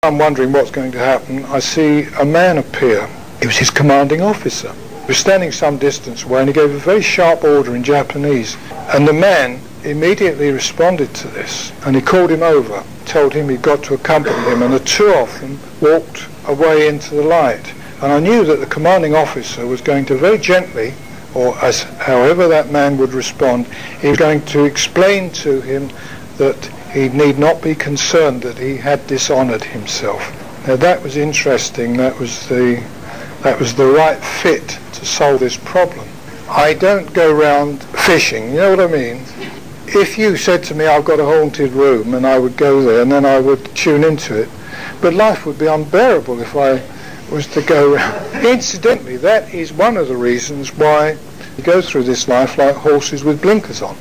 I'm wondering what's going to happen, I see a man appear. It was his commanding officer. He was standing some distance away and he gave a very sharp order in Japanese. And the man immediately responded to this and he called him over, told him he'd got to accompany him, and the two of them walked away into the light. And I knew that the commanding officer was going to very gently, or as however that man would respond, he was going to explain to him that he need not be concerned that he had dishonoured himself. Now that was interesting. That was the right fit to solve this problem. I don't go round fishing, you know what I mean? If you said to me, I've got a haunted room, and I would go there and then I would tune into it, but life would be unbearable if I was to go around. Incidentally, that is one of the reasons why we go through this life like horses with blinkers on,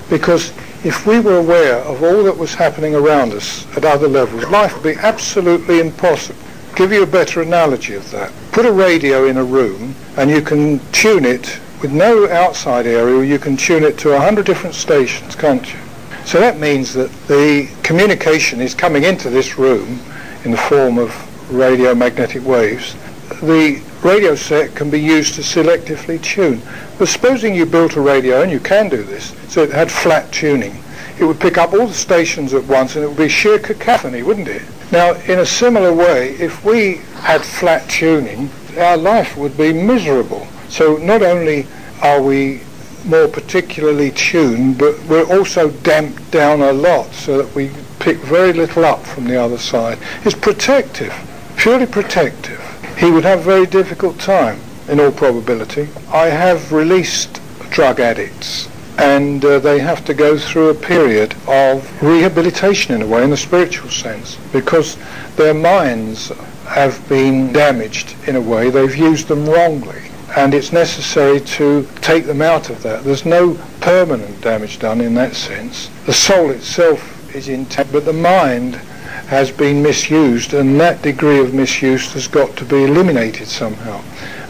because if we were aware of all that was happening around us at other levels, life would be absolutely impossible. Give you a better analogy of that. Put a radio in a room and you can tune it with no outside area. You can tune it to 100 different stations, can't you? So that means that the communication is coming into this room in the form of radiomagnetic waves. The radio set can be used to selectively tune. But supposing you built a radio, and you can do this, so it had flat tuning, it would pick up all the stations at once and it would be sheer cacophony, wouldn't it? Now, in a similar way, if we had flat tuning, our life would be miserable. So not only are we more particularly tuned, but we're also damped down a lot so that we pick very little up from the other side. It's protective, purely protective. He would have a very difficult time, in all probability. I have released drug addicts, and they have to go through a period of rehabilitation in a way, in the spiritual sense, because their minds have been damaged in a way. They've used them wrongly, and it's necessary to take them out of that. There's no permanent damage done in that sense. The soul itself is intact, but the mind has been misused, and that degree of misuse has got to be eliminated somehow.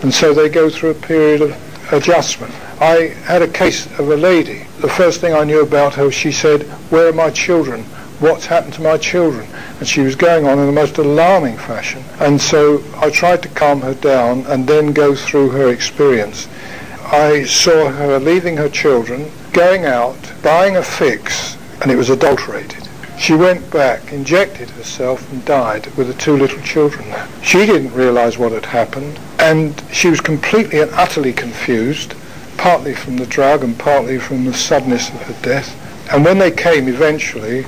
And so they go through a period of adjustment. I had a case of a lady. The first thing I knew about her, she said, "Where are my children? What's happened to my children?" And she was going on in the most alarming fashion. And so I tried to calm her down and then go through her experience. I saw her leaving her children, going out, buying a fix, and it was adulterated. She went back, injected herself, and died with the two little children there. She didn't realise what had happened, and she was completely and utterly confused, partly from the drug and partly from the suddenness of her death. And when they came eventually,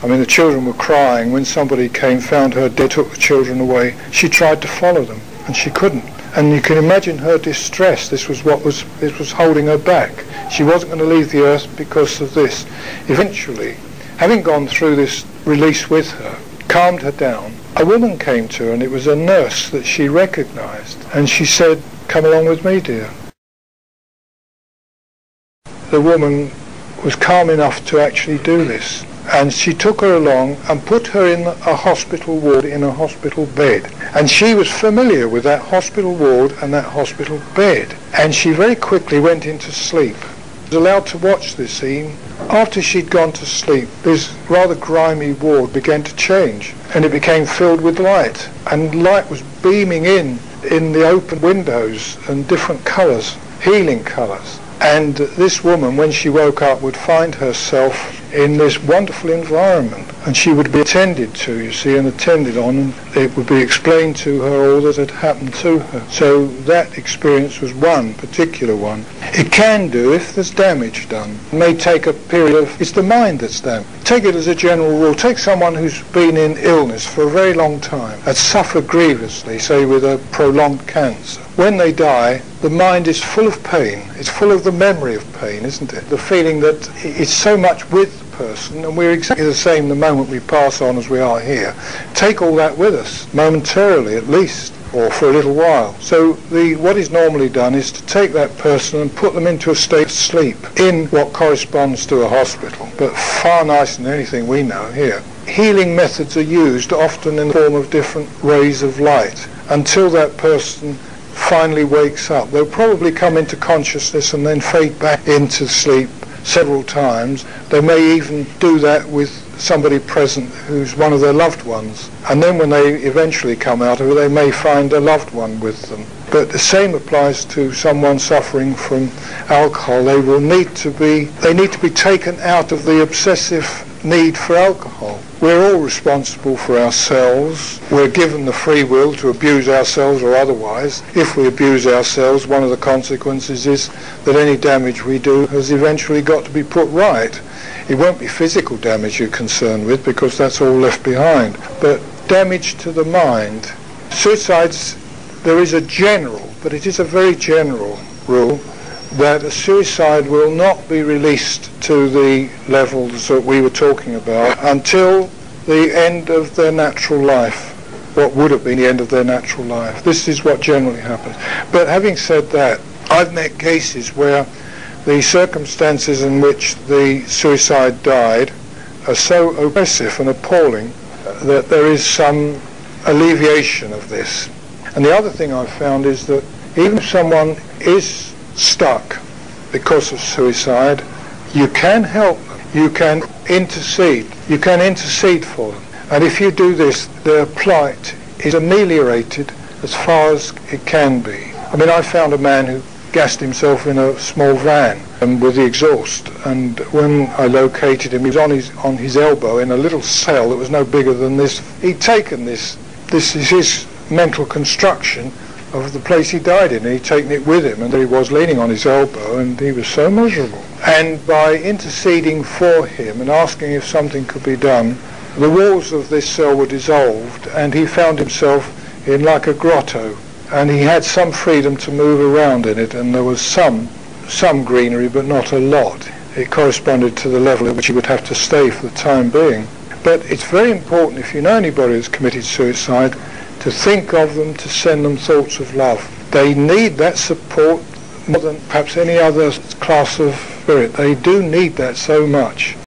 I mean, the children were crying. When somebody came, found her dead, took the children away, she tried to follow them, and she couldn't. And you can imagine her distress. This was holding her back. She wasn't going to leave the earth because of this. Eventually, having gone through this release with her, calmed her down, a woman came to her, and it was a nurse that she recognised. And she said, "Come along with me, dear." The woman was calm enough to actually do this. And she took her along and put her in a hospital ward, in a hospital bed. And she was familiar with that hospital ward and that hospital bed. And she very quickly went into sleep. She was allowed to watch this scene. After she'd gone to sleep, this rather grimy ward began to change, and it became filled with light. And light was beaming in the open windows, and different colours, healing colours. And this woman, when she woke up, would find herself in this wonderful environment, and she would be attended to, you see, and attended on, and it would be explained to her all that had happened to her. So that experience was one particular one. It can do if there's damage done. It may take a period of, it's the mind that's damaged. Take it as a general rule. Take someone who's been in illness for a very long time and suffered grievously, say with a prolonged cancer. When they die, the mind is full of pain. It's full of the memory of pain, isn't it? The feeling that it's so much with the person, and we're exactly the same the moment we pass on as we are here. Take all that with us, momentarily at least, or for a little while. So what is normally done is to take that person and put them into a state of sleep in what corresponds to a hospital, but far nicer than anything we know here. Healing methods are used often in the form of different rays of light until that person finally wakes up. They'll probably come into consciousness and then fade back into sleep several times. They may even do that with somebody present who's one of their loved ones. And then when they eventually come out of it, they may find a loved one with them. But the same applies to someone suffering from alcohol. They need to be taken out of the obsessive need for alcohol. We're all responsible for ourselves. We're given the free will to abuse ourselves or otherwise. If we abuse ourselves, one of the consequences is that any damage we do has eventually got to be put right. It won't be physical damage you're concerned with, because that's all left behind, but damage to the mind. Suicides, there is a general, but it is a very general rule, that a suicide will not be released to the levels that we were talking about until the end of their natural life, what would have been the end of their natural life. This is what generally happens. But having said that, I've met cases where the circumstances in which the suicide died are so oppressive and appalling that there is some alleviation of this. And the other thing I've found is that even if someone is stuck because of suicide, you can help them. You can intercede. You can intercede for them. And if you do this, their plight is ameliorated as far as it can be. I mean, I found a man who gassed himself in a small van with the exhaust, and when I located him, he was on his elbow in a little cell that was no bigger than this. He'd taken this is his mental construction of the place he died in, and he'd taken it with him, and there he was leaning on his elbow, and he was so miserable. And by interceding for him and asking if something could be done, the walls of this cell were dissolved, and he found himself in like a grotto, and he had some freedom to move around in it, and there was some greenery, but not a lot. It corresponded to the level at which he would have to stay for the time being. But it's very important, if you know anybody who's committed suicide, to think of them, to send them thoughts of love. They need that support more than perhaps any other class of spirit. They do need that so much.